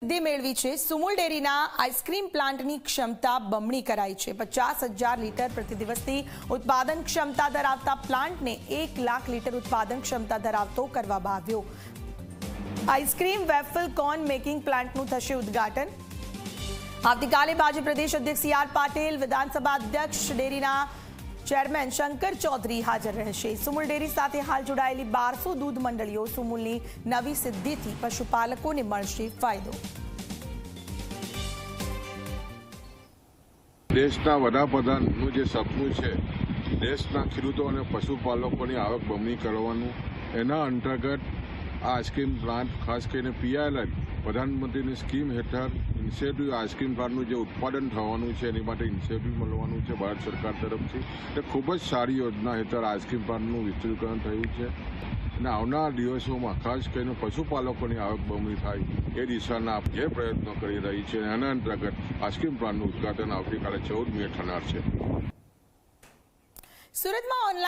સિદ્ધિ મેળવી છે। સુમુલ ડેરીના આઈસ્ક્રીમ પ્લાન્ટની ક્ષમતા બમણી કરાઈ છે। 50,000 લીટર પ્રતિ દિવસની ઉત્પાદન ક્ષમતા ધરાવતા પ્લાન્ટને 1 લાખ લીટર ઉત્પાદન ક્ષમતા ધરાવતો કરવામાં આવ્યો। આઈસ્ક્રીમ વેફલ કોર્ન મેકિંગ પ્લાન્ટનું થશે ઉદ્ઘાટન। આવતીકાલે ભાજપ પ્રદેશ અધ્યક્ષ સી.આર. પાટીલ, વિધાનસભા અધ્યક્ષ, ડેરીના ચેરમેન શંકર ચૌધરી હાજર રહેશે। સુમુલ ડેરી સાથે હાલ જોડાયેલી 1200 દૂધ મંડળીઓ સુમુલની નવી સિદ્ધિથી પશુપાલકોને મળશે ફાયદો। દેશના વડાપ્રધાનનું જે સપનું છે દેશના ખેડૂતો અને પશુપાલકોની આવક બમણી કરવાનું, એના અંતર્ગત આ આઈસ્ક્રીમ પ્લાન્ટ ખાસ કરીને પીઆઈએલ પ્રધાનમંત્રીની સ્કીમ હેઠળ ઇન્સેન્ટિવ આઈસ્ક્રીમ પ્લાન્ટનું જે ઉત્પાદન થવાનું છે એની માટે ઇન્સેન્ટિવ મળવાનું છે ભારત સરકાર તરફથી। એ ખૂબ જ સારી યોજના હેઠળ આઈસ્ક્રીમ પ્લાન્ટનું વિસ્તૃતીકરણ થયું છે અને આવનાર દિવસોમાં ખાસ કરીને પશુપાલકોની આવક બમણી થાય એ દિશાના જે પ્રયત્નો કરી રહી છે એના અંતર્ગત આઈસ્ક્રીમ પ્લાન્ટનું ઉદ્ઘાટન આવતીકાલે 14 મે થનાર છે। સુરતમાં ઓનલાઈન